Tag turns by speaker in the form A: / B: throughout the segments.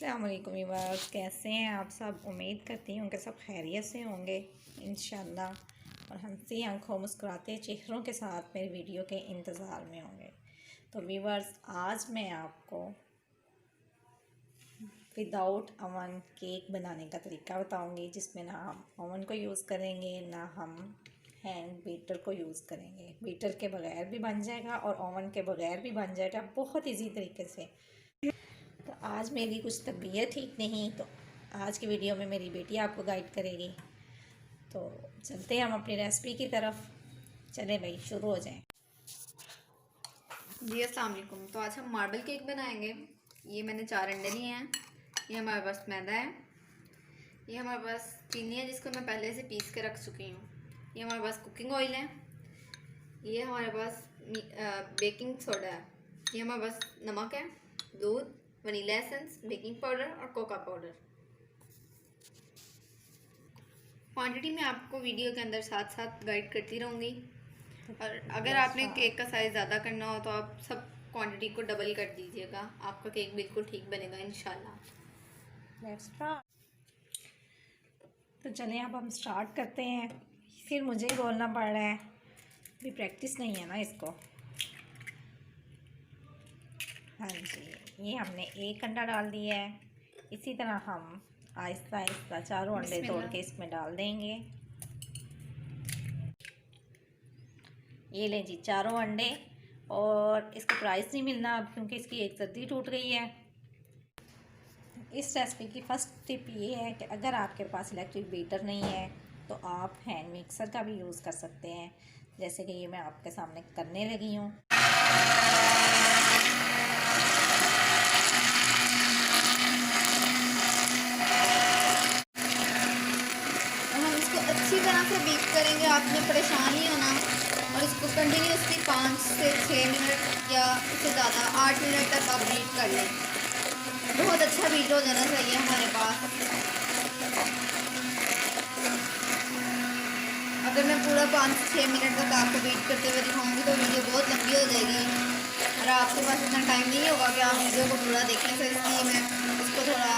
A: अस्सलाम वालेकुम व्यूअर्स, कैसे हैं आप सब। उम्मीद करती हूँ कि सब खैरियत से होंगे इंशाल्लाह और हंसी आंखों मुस्कुराते चेहरों के साथ मेरी वीडियो के इंतज़ार में होंगे। तो व्यूअर्स, आज मैं आपको विदाउट अवन केक बनाने का तरीका बताऊंगी, जिसमें ना हम ओवन को यूज़ करेंगे ना हम हैंड बीटर को यूज़ करेंगे। बीटर के बगैर भी बन जाएगा और ओवन के बगैर भी बन जाएगा बहुत इजी तरीके से। तो आज मेरी कुछ तबीयत ठीक नहीं, तो आज की वीडियो में मेरी बेटी आपको गाइड करेगी। तो चलते हैं हम अपनी रेसिपी की तरफ। चलें भाई, शुरू हो जाएं।
B: जी अस्सलाम वालेकुम। तो आज हम मार्बल केक बनाएंगे। ये मैंने 4 अंडे लिए हैं। ये हमारे पास मैदा है। ये हमारे पास चीनी है जिसको मैं पहले से पीस के रख चुकी हूँ। ये हमारे पास कुकिंग ऑयल है। ये हमारे पास बेकिंग सोडा है। ये हमारे पास नमक है, दूध, वनीला एसेंस, बेकिंग पाउडर और कोका पाउडर। क्वांटिटी में आपको वीडियो के अंदर साथ साथ गाइड करती रहूँगी। और अगर आपने केक का साइज़ ज़्यादा करना हो तो आप सब क्वांटिटी को डबल कर दीजिएगा, आपका केक बिल्कुल ठीक बनेगा इंशाल्लाह।
A: Let's start. तो चलें अब हम स्टार्ट करते हैं। फिर मुझे ही बोलना पड़ रहा है, भी प्रैक्टिस नहीं है ना इसको। हाँ जी, ये हमने एक अंडा डाल दिया है। इसी तरह हम आहिस्ता आहिस्ता चारों अंडे तोड़ के इसमें डाल देंगे। ये लें जी, चारों अंडे। और इसका प्राइस नहीं मिलना अब, क्योंकि इसकी एक सदी टूट गई है। इस रेसिपी की फर्स्ट टिप ये है कि अगर आपके पास इलेक्ट्रिक बीटर नहीं है तो आप हैंड मिक्सर का भी यूज़ कर सकते हैं, जैसे कि ये मैं आपके सामने करने लगी हूँ।
B: अच्छी तरह से बीट करेंगे, आपने परेशान नहीं होना। और इसको कंटिन्यूसली 5 से 6 मिनट या उससे ज़्यादा 8 मिनट तक आप बीट कर लें। बहुत अच्छा बीट हो जाना चाहिए हमारे पास। अगर मैं पूरा 5 से 6 मिनट तक आपको बीट करते हुए दिखाऊंगी तो वीडियो बहुत लंबी हो जाएगी और आपके पास इतना टाइम नहीं होगा कि आप वीडियो को पूरा देखें। तो इसलिए मैं इसको थोड़ा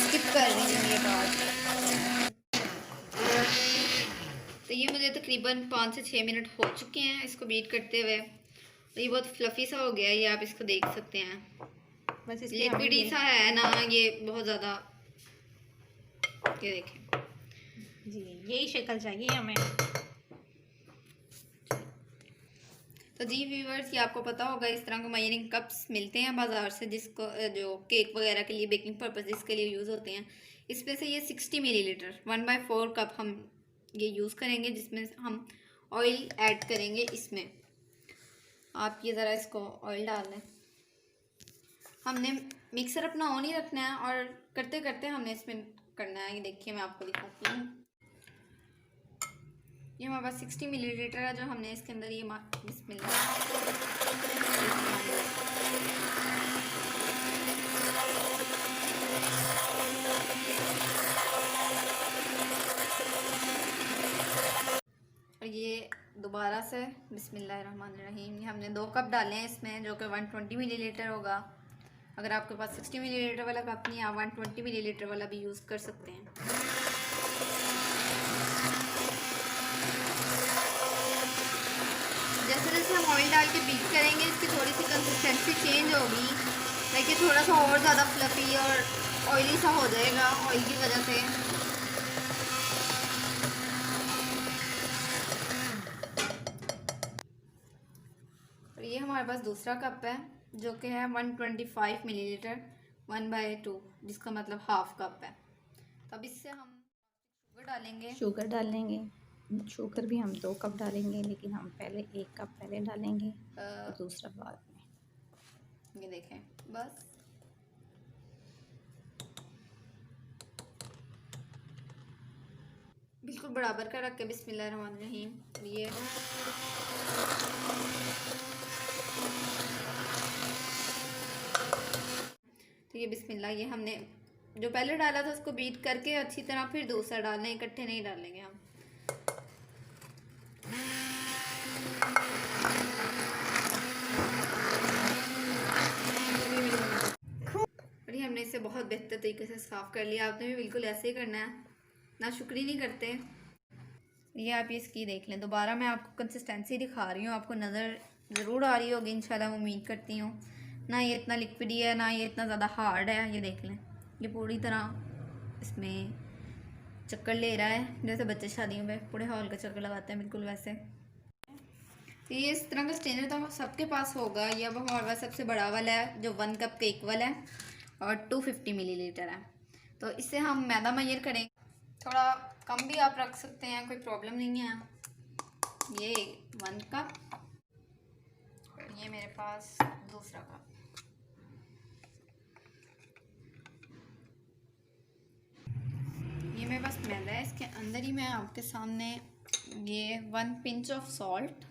B: स्किप कर रही हूँ ये बात। तो ये मुझे तकरीबन 5 से 6 मिनट हो चुके हैं इसको बीट करते हुए। और ये बहुत फ्लफ़ी सा हो गया है, ये आप इसको देख सकते हैं। बस लिक्विडी सा है ना, ये बहुत ज़्यादा। ये देखें
A: जी, यही शक्ल चाहिए हमें।
B: तो जी व्यूअर्स, ये आपको पता होगा इस तरह के मेजरिंग कप्स मिलते हैं बाज़ार से, जिसको जो केक वगैरह के लिए बेकिंग पर्पज़ इसके लिए यूज़ होते हैं। इसमें से ये 60 मिलीलीटर 1/4 कप हम ये यूज़ करेंगे, जिसमें हम ऑयल ऐड करेंगे। इसमें आप ये ज़रा इसको ऑयल डाल लें। हमने मिक्सर अपना ऑन ही रखना है और करते करते हमने इसमें करना है। ये देखिए मैं आपको दिखाती हूँ। ये हमारे पास 60 मिलीलीटर है जो हमने इसके अंदर ये बिस्मिल्लाह। और ये दोबारा से बिस्मिल्लाहिर्रहमानिर्रहीम। ये हमने 2 कप डाले हैं इसमें, जो कि 120 मिलीलीटर होगा। अगर आपके पास 60 मिलीलीटर वाला कप नहीं, आप 120 मिलीलीटर वाला भी यूज़ कर सकते हैं। जैसे जैसे हम ऑयल डाल के बीट करेंगे इसकी थोड़ी सी कंसिस्टेंसी चेंज होगी, लेकिन थोड़ा सा और ज़्यादा फ्लफी और ऑयली सा हो जाएगा ऑयल की वजह से। और ये हमारे पास दूसरा कप है जो कि है 125 मिलीलीटर 1/2, जिसका मतलब हाफ कप है। तो अब इससे हम
A: शुगर डालेंगे। शुगर भी हम 2 कप डालेंगे, लेकिन हम पहले 1 कप पहले डालेंगे और दूसरा बाद में।
B: ये देखें, बस बिल्कुल बराबर का रख के बिस्मिल्लाहिर्रहमानिर्रहीम। ये तो ये बिस्मिल्लाह, ये हमने जो पहले डाला था उसको बीट करके अच्छी तरह फिर दूसरा डालना, इकट्ठे नहीं डालेंगे हम। और ये हमने इसे बहुत बेहतर तरीके से साफ़ कर लिया। आपने भी बिल्कुल ऐसे ही करना है, ना शुक्री नहीं करते। ये आप इसकी देख लें। दोबारा मैं आपको कंसिस्टेंसी दिखा रही हूँ, आपको नज़र ज़रूर आ रही होगी इंशाल्लाह, मैं उम्मीद करती हूँ। ना ये इतना लिक्विडी है, ना ये इतना ज़्यादा हार्ड है। ये देख लें, ये पूरी तरह इसमें चक्कर ले रहा है, जैसे बच्चे शादियों में पूरे हॉल का चक्कर लगाते हैं, बिल्कुल वैसे। तो ये इस तरह का स्ट्रेनर तो सबके पास होगा। ये अब हमारे पास सबसे बड़ा वाला है जो 1 कप के इक्वल है और 250 मिलीलीटर है। तो इससे हम मैदा मैयर करें, थोड़ा कम भी आप रख सकते हैं, कोई प्रॉब्लम नहीं है। ये 1 कप, ये मेरे पास दूसरा कप। ये मेरे पास मैदा है, इसके अंदर ही मैं आपके सामने ये 1 पिंच ऑफ सॉल्ट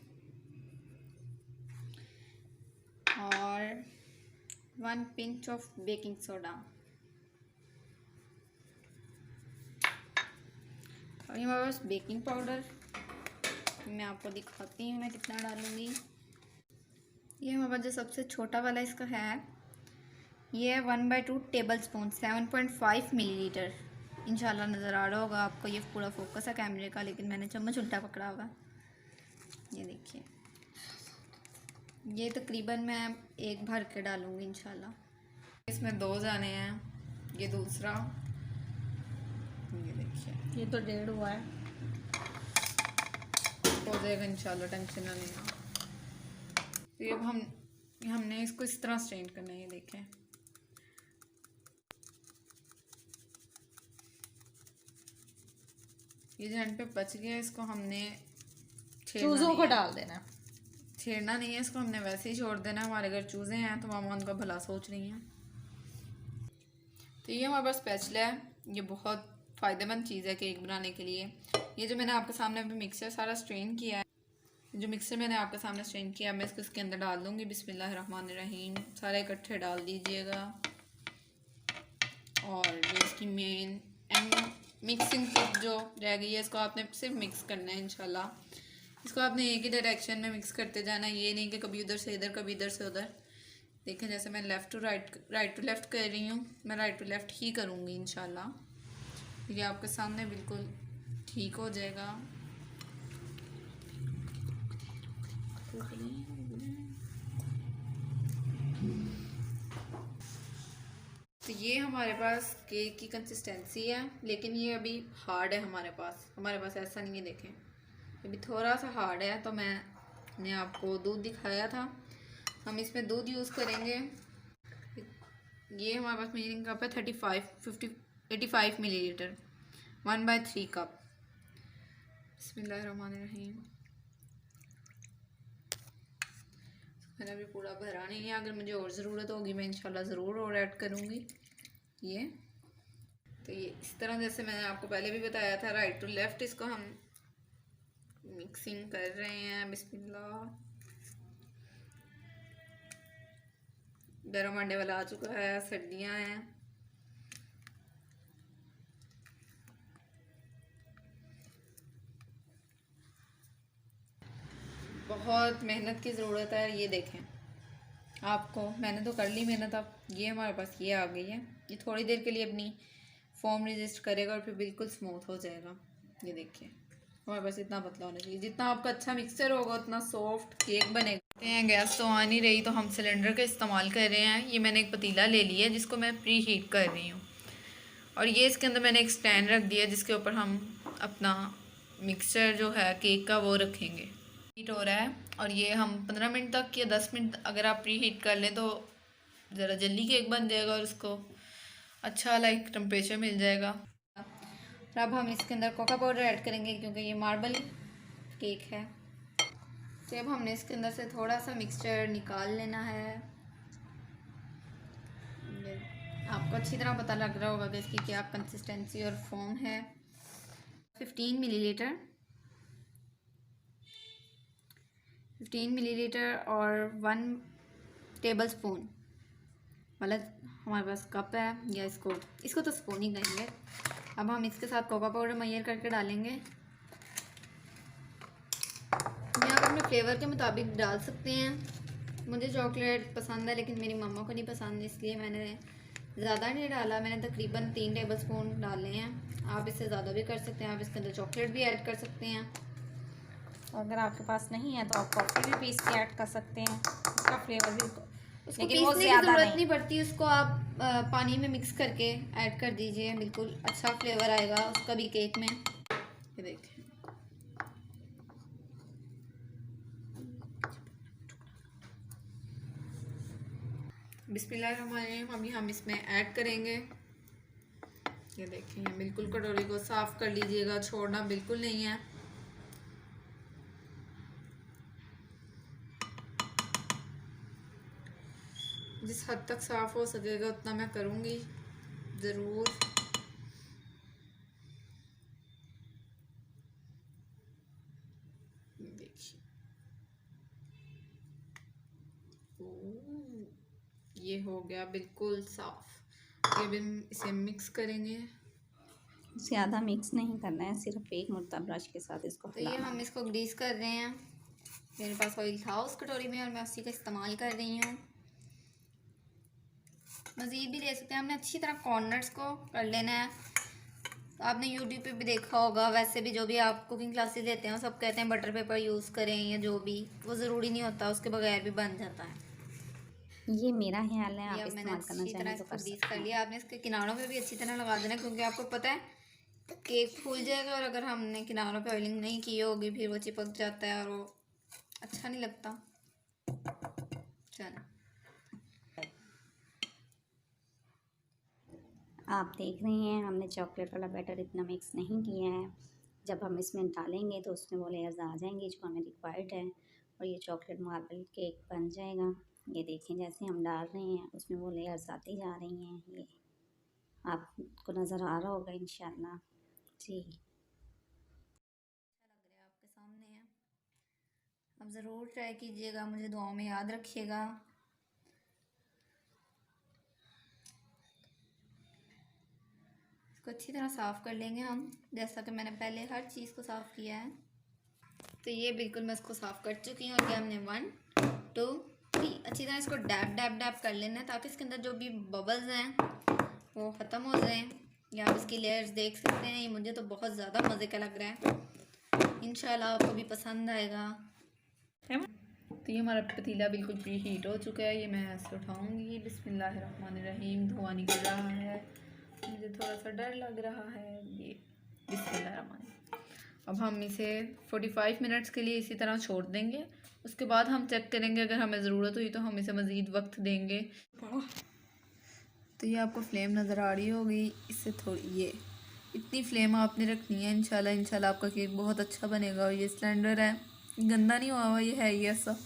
B: और 1 पिंच ऑफ बेकिंग सोडा और ये मेरे पास बेकिंग पाउडर, मैं आपको दिखाती हूँ मैं कितना डालूँगी। ये हमारे पास जो सबसे छोटा वाला इसका है, ये है 1/2 टेबल स्पून, 7.5 मिलीलीटर। इंशाल्लाह नज़र आ रहा होगा आपको, ये पूरा फोकस है कैमरे का, लेकिन मैंने चम्मच उल्टा पकड़ा होगा। ये देखिए, ये तकरीबन मैं 1 भर के डालूँगी इंशाल्लाह। इसमें 2 जाने हैं, ये दूसरा, ये देखिए,
A: ये तो 1.5 हुआ है,
B: हो जाएगा इंशाल्लाह, टेंशन ना लेना। तो ये अब हमने इसको इस तरह स्ट्रेन करना है। ये देखें, ये जो एंड पे बच गया, इसको हमने
A: चूज़ों को डाल देना,
B: छेड़ना नहीं है, इसको हमने वैसे ही छोड़ देना। हमारे घर चूज़े हैं तो मामा उनका भला सोच रही हैं। तो ये हमारे पास स्पैचुला है, ये बहुत फ़ायदेमंद चीज़ है केक बनाने के लिए। ये जो मैंने आपके सामने अभी मिक्सर सारा स्ट्रेन किया है, जो मिक्सर मैंने आपके सामने स्ट्रेन किया, मैं इसको इसके अंदर डाल दूँगी। बिस्मिल्लाहिर्रहमानिर्रहीम, सारे इकट्ठे डाल दीजिएगा। और जो इसकी मेन एंड मिक्सिंग टिप जो रह गई है, इसको आपने सिर्फ मिक्स करना है इंशाल्लाह। इसको आपने एक ही डायरेक्शन में मिक्स करते जाना है, ये नहीं कि कभी उधर से इधर कभी इधर से उधर। देखें, जैसे मैं left to right to left कर रही हूँ, मैं राइट टू लेफ़्ट ही करूँगी इंशाल्लाह। ये आपके सामने बिल्कुल ठीक हो जाएगा। तो ये हमारे पास केक की कंसिस्टेंसी है, लेकिन ये अभी हार्ड है हमारे पास ऐसा नहीं है। देखें, अभी थोड़ा सा हार्ड है। तो मैंने आपको दूध दिखाया था, हम इसमें दूध यूज़ करेंगे। ये हमारे पास मेजरिंग कप है 85 मिलीलीटर, 1/3 कप। बिस्मिल्लाहिर्रहमानिर्रहीम। मैंने अभी पूरा भरा नहीं है, अगर मुझे और ज़रूरत होगी मैं इंशाल्लाह ज़रूर और ऐड करूँगी। ये तो ये इस तरह, जैसे मैंने आपको पहले भी बताया था, राइट टू लेफ़्ट इसको हम मिक्सिंग कर रहे हैं। बिस्मिल्लाह। गर्म अंडे वाला आ चुका है, सर्दियाँ हैं। बहुत मेहनत की ज़रूरत है। ये देखें, आपको मैंने तो कर ली मेहनत। अब ये हमारे पास ये आ गई है, ये थोड़ी देर के लिए अपनी फॉर्म रजिस्ट करेगा और फिर बिल्कुल स्मूथ हो जाएगा। ये देखिए, हमारे पास इतना पतला होना चाहिए। जितना आपका अच्छा मिक्सचर होगा उतना सॉफ्ट केक बनेगा। गैस तो आ नहीं रही, तो हम सिलेंडर का इस्तेमाल कर रहे हैं। ये मैंने एक पतीला ले लिया है जिसको मैं प्री हीट कर रही हूँ, और ये इसके अंदर मैंने एक स्टैंड रख दिया जिसके ऊपर हम अपना मिक्सचर जो है केक का वो रखेंगे। हीट हो रहा है, और ये हम 15 मिनट तक या 10 मिनट अगर आप प्री हीट कर लें तो ज़रा जल्दी केक बन जाएगा और उसको अच्छा लाइक टेम्परेचर मिल जाएगा। और अब हम इसके अंदर कोका पाउडर ऐड करेंगे क्योंकि ये मार्बल केक है। तो अब हमने इसके अंदर से थोड़ा सा मिक्सचर निकाल लेना है। आपको अच्छी तरह पता लग रहा होगा कि इसकी क्या कंसिस्टेंसी और फॉर्म है। 15 मिलीलीटर और 1 टेबल स्पून वाला हमारे पास कप है, या इसको तो स्पून ही कहेंगे। अब हम इसके साथ कोका पाउडर मैयर करके डालेंगे। ये आप अपने फ्लेवर के मुताबिक डाल सकते हैं। मुझे चॉकलेट पसंद है लेकिन मेरी मम्मा को नहीं पसंद, इसलिए मैंने ज़्यादा नहीं डाला मैंने, तकरीबन 3 टेबल स्पून डाले हैं। आप इससे ज़्यादा भी कर सकते हैं, आप इसके अंदर चॉकलेट भी ऐड कर सकते हैं।
A: अगर आपके पास नहीं है तो आप कॉफ़ी भी पीस के ऐड कर सकते हैं, उसका फ्लेवर भी,
B: उसको
A: लेकिन वो
B: पीसने की
A: ज़्यादा
B: ज़रूरत
A: नहीं।
B: नहीं पड़ती, उसको आप पानी में मिक्स करके ऐड कर दीजिए, बिल्कुल अच्छा फ्लेवर आएगा उसका भी केक में। ये देखें, बिस्मिल्लाहिर्रहमानिर्रहीम। अभी हम इसमें ऐड करेंगे, ये देखिए, बिल्कुल कटोरी को साफ कर लीजिएगा, छोड़ना बिल्कुल नहीं है। जिस हद तक साफ हो सकेगा उतना मैं करूँगी ज़रूर। देखिए, ये हो गया बिल्कुल साफ। ये भी इसे मिक्स करेंगे।
A: ज़्यादा मिक्स नहीं करना है, सिर्फ एक मुर्ता ब्रश के साथ इसको
B: तो ये
A: हिलाना
B: हम
A: है।
B: इसको ग्रीस कर रहे हैं। मेरे पास ऑयल था उस कटोरी में और मैं उसी का इस्तेमाल कर रही हूँ। मज़ीद भी ले सकते हैं, हमने अच्छी तरह कॉर्नर्स को कर लेना है। तो आपने यूट्यूब पे भी देखा होगा, वैसे भी जो भी आप कुकिंग क्लासेस लेते हैं वो सब कहते हैं बटर पेपर यूज़ करें या जो भी, वो ज़रूरी नहीं होता, उसके बगैर भी बन जाता है।
A: ये मेरा ख्याल है,
B: ये
A: आप
B: अब मैंने
A: इस्तेमाल करना
B: अच्छी तरह
A: चाहें तो
B: इसको
A: कर
B: ग्रीस
A: सकते
B: कर
A: हैं।
B: लिया। आपने इसके किनारों पे भी अच्छी तरह लगा देना, क्योंकि आपको पता है केक फूल जाएगा, और अगर हमने किनारों पे ऑयलिंग नहीं की होगी फिर वो चिपक जाता है और वो अच्छा नहीं लगता। चलो,
A: आप देख रहे हैं हमने चॉकलेट वाला बैटर इतना मिक्स नहीं किया है। जब हम इसमें डालेंगे तो उसमें वो लेयर्स आ जाएंगी जो हमें रिक्वायर्ड है, और ये चॉकलेट मार्बल केक बन जाएगा। ये देखें, जैसे हम डाल रहे हैं उसमें वो लेयर्स आती जा रही हैं। ये आपको नज़र आ रहा होगा इंशाल्लाह जी।
B: अच्छा लग रहा है, आपके सामने है। अब ज़रूर ट्राई कीजिएगा, मुझे दुआओं में याद रखिएगा। इसको अच्छी तरह साफ़ कर लेंगे हम, जैसा कि मैंने पहले हर चीज़ को साफ़ किया है। तो ये बिल्कुल मैं इसको साफ़ कर चुकी हूँ। और ये हमने 1 2 3 अच्छी तरह इसको डैब डैब डैब कर लेना है, ताकि इसके अंदर जो भी बबल्स हैं वो ख़त्म हो जाएं। या आप इसकी लेयर्स देख सकते हैं, ये मुझे तो बहुत ज़्यादा मज़े का लग रहा है। इंशाल्लाह आपको भी पसंद आएगा। तो ये हमारा पतीला बिल्कुल प्री हीट हो चुका है, ये मैं ऐसे उठाऊँगी। बिस्मिल्लाहिर्रहमानिर्रहीम। धुआं निकल रहा है, मुझे थोड़ा सा डर लग रहा है। ये बिस्मिल्लाहिर्रहमानिर्रहीम। अब हम इसे 45 मिनट्स के लिए इसी तरह छोड़ देंगे। उसके बाद हम चेक करेंगे, अगर हमें ज़रूरत हुई तो हम इसे मज़ीद वक्त देंगे। तो ये आपको फ्लेम नज़र आ रही होगी, इससे थोड़ी, ये इतनी फ्लेम आपने रखनी है। इंशाल्लाह आपका केक बहुत अच्छा बनेगा। और ये सिलेंडर है, गंदा नहीं हुआ हुआ, ये है ही ऐसा।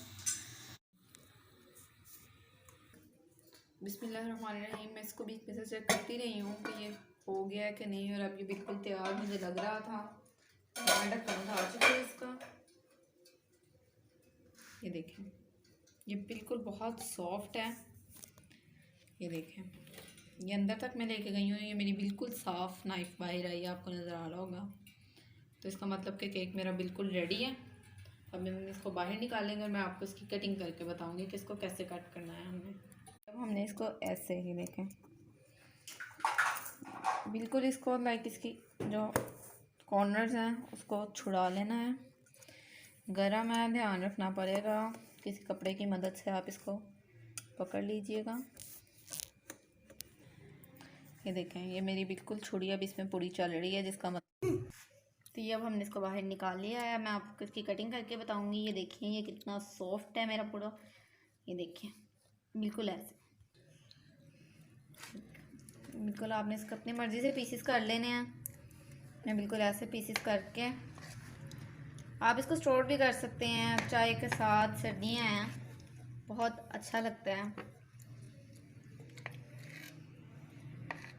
B: बिस्मिल्लाहिर्रहमानिर्रहीम। मैं इसको बीच में से चेक करती रही हूँ कि ये हो गया है कि नहीं, और अब ये बिल्कुल तैयार मुझे लग रहा था। मैं ढक्कन उठा चुकी हूँ इसका। ये देखें, ये बिल्कुल बहुत सॉफ्ट है। ये देखें, ये अंदर तक मैं लेके गई हूँ, ये मेरी बिल्कुल साफ़ नाइफ बाहर आई, आपको नज़र आ रहा होगा। तो इसका मतलब कि केक मेरा बिल्कुल रेडी है। अब हम इसको बाहर निकालेंगे और मैं आपको इसकी कटिंग करके बताऊँगी कि इसको कैसे कट करना है हमने। अब हमने इसको ऐसे ही, देखें, बिल्कुल इसको लाइक इसकी जो कॉर्नर्स हैं उसको छुड़ा लेना है। गरम है, ध्यान रखना पड़ेगा, किसी कपड़े की मदद से आप इसको पकड़ लीजिएगा। ये देखें, ये मेरी बिल्कुल छुड़ी अब इसमें पूरी चल रही है, जिसका मतलब। तो ये अब हमने इसको बाहर निकाल लिया है। मैं आपको इसकी कटिंग करके बताऊंगी। ये देखिए, ये कितना सॉफ्ट है मेरा पूरा। ये देखिए, बिल्कुल ऐसे, बिल्कुल आपने इसको अपनी मर्ज़ी से पीसेस कर लेने हैं। मैं बिल्कुल ऐसे पीसेस करके, आप इसको स्टोर भी कर सकते हैं चाय के साथ, सर्दियाँ हैं, बहुत अच्छा लगता है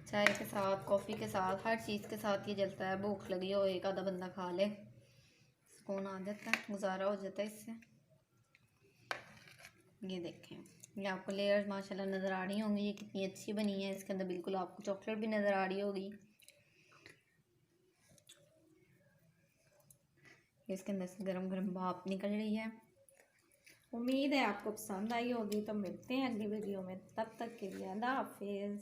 B: चाय के साथ, कॉफ़ी के साथ, हर चीज़ के साथ ये जलता है। भूख लगी हो, एक आधा बंदा खा ले, सुकून आ जाता है, गुजारा हो जाता है इससे। ये देखें, ये आपको लेयर्स माशाल्लाह नज़र आ रही होंगी, ये कितनी अच्छी बनी है। इसके अंदर बिल्कुल आपको चॉकलेट भी नज़र आ रही होगी। इसके अंदर से गरम गरम भाप निकल रही है।
A: उम्मीद है आपको पसंद आई होगी। तो मिलते हैं अगली वीडियो में, तब तक के लिए अल्लाह हाफिज़।